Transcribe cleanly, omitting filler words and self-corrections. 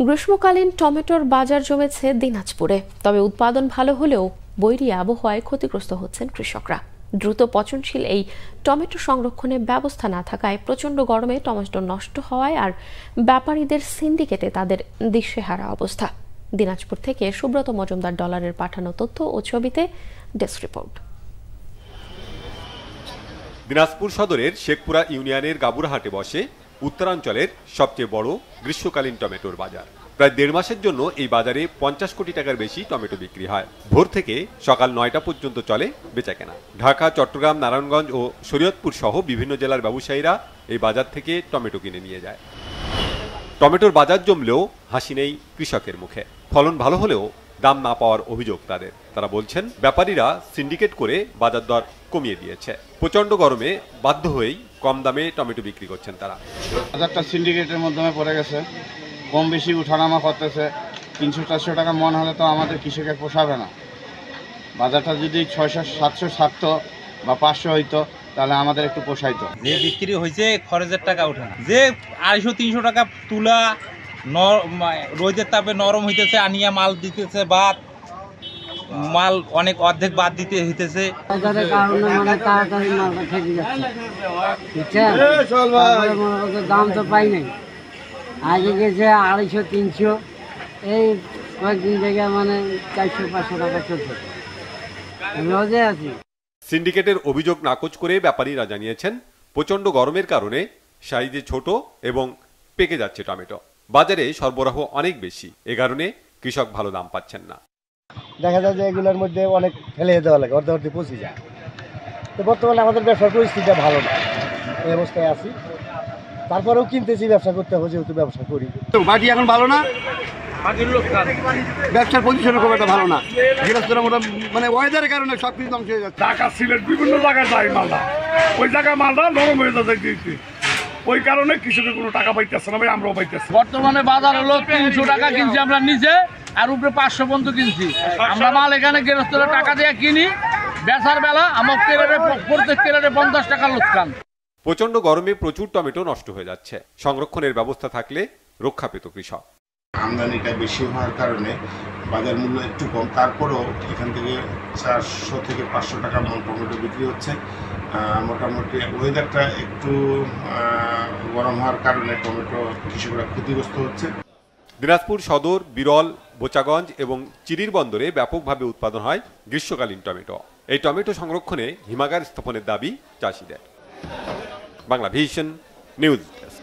গ্রীষ্মকালীন টমেটোর বাজার জমেছে দিনাজপুরে। তবে উৎপাদন ভালো হলেও বৈরী আবহাওয়ায় ক্ষতিগ্রস্ত হচ্ছেন কৃষকরা। দ্রুত পচনশীল এই টমেটো সংরক্ষণে ব্যবস্থা না থাকায় প্রচণ্ড গরমে টমেটো নষ্ট হওয়ায় আর ব্যাপারীদের সিন্ডিকেটে তাদের দিশেহারা অবস্থা। দিনাজপুর থেকে সুব্রত মজুমদার ডলারের পাঠানো তথ্য ও ছবিতে ডেস্ক রিপোর্ট। দিনাজপুর সদরের শেখপুরা ইউনিয়নের গাবুরহাটে বসে উত্তরাঞ্চলের সবচেয়ে বড় গ্রীষ্মকালীন টমেটোর বাজার। প্রায় ১.৫ মাসের জন্য এই বাজারে ৫০ কোটি টাকার বেশি টমেটো বিক্রি হয়। ভোর থেকে সকাল ৯টা পর্যন্ত চলে বেচাকেনা। ঢাকা, চট্টগ্রাম, নারায়ণগঞ্জ ও শরীয়তপুর সহ বিভিন্ন জেলার ব্যবসায়ীরা এই বাজার থেকে টমেটো কিনে নিয়ে যায়। টমেটোর বাজার জমলেও হাসি নেই কৃষকের মুখে। ফলন ভালো হলেও দাম না পাওয়ার অভিযোগ তাদের। তারা বলছেন, ব্যাপারীরা সিন্ডিকেট করে বাজার দর কমিয়ে দিয়েছে। প্রচন্ড গরমে বাধ্য হয়েই কম দামে টমেটো বিক্রি করছেন তারা। বাজারটা সিন্ডিকেটের মাধ্যমে পড়ে গেছে, কম বেশি উঠানামা করতেছে। ৩০০-৪০০ টাকা মন হলে তো আমাদের কৃষকের পোষাবে না। বাজারটা যদি ৬০০-৭০০ ছাড়তো বা ৫০০ হইতো তাহলে আমাদের একটু পোষাইতো। যে বিক্রি হয়েছে খরচের টাকা ওঠে না। যে ২৫০-৩০০ টাকা তুলা রোদের তাপে নরম হইতেছে, আনিয়া মাল দিতেছে, বাদ মাল অনেক অর্ধেক বাদ দিতে হইতেছে। দাম তো পাই নাই, আগে গেছে ২৫০-৩০০, এই কয়েকদিন থেকে ৪০০-৫০০ টাকা চলছে। রোজে আছি। সিন্ডিকেটের অভিযোগ নাকচ করে ব্যাপারীরা জানিয়েছেন, প্রচন্ড গরমের কারণে সাইজে ছোট এবং পেকে যাচ্ছে টমেটো। বাজারে সরবরাহ অনেক বেশি, এ কারণে কৃষক ভালো দাম পাচ্ছেন না। দেখা যায় যে এগুলোর মধ্যে অনেক ফেলে দেওয়া লাগে, অর্ধে পচে যায়। তো বর্তমানে আমাদের ব্যবসার পরিস্থিতিটা ভালো না, এই অবস্থায় আছি। তারপরেও কিনতেছি, ব্যবসা করতে হবে যেহেতু ব্যবসা করি। বাটি এখন ভালো না, ব্যবসার পজিশন খুব একটা ভালো না। গৃহস্থরা ওয়েদারের কারণে সব কিছু ধ্বংস হয়ে যাচ্ছে। ঢাকা, সিলেট বিভিন্ন জায়গায় যায় মালটা, ওই জায়গায় মালটা নরম হয়ে যাচ্ছে। ওই কারণে কৃষকের কোনো টাকা পাইতেছে না, আমরাও পাইতেছি। বর্তমানে বাজার হলো ৩০০ টাকা কিনছি আমরা নিজে, আর উপরে ৫০০ পর্যন্ত কিনছি আমরা মাল। এখানে গৃহস্থরা টাকা দিয়ে কিনি, বেচার বেলা আমার প্রত্যেক কেরারে ৫০ টাকা লোকসান। প্রচন্ড গরমে প্রচুর টমেটো নষ্ট হয়ে যাচ্ছে। সংরক্ষণের ব্যবস্থা থাকলে রক্ষা পেত কৃষক। আমদানিটা বেশি হওয়ার কারণে বাজার মূল্য একটু কম, তারপরেও এখান থেকে ৪০০ থেকে ৫০০ টাকা মন টমেটো বিক্রি হচ্ছে। মোটামুটি ওয়েদারটা একটু গরম হওয়ার কারণে টমেটো কৃষকরা ক্ষতিগ্রস্ত হচ্ছে। দিনাজপুর সদর, বিরল, বোচাগঞ্জ এবং চিরির বন্দরে ব্যাপকভাবে উৎপাদন হয় গ্রীষ্মকালীন টমেটো। এই টমেটো সংরক্ষণে হিমাগার স্থাপনের দাবি চাষিদের। Bangla vision news desk.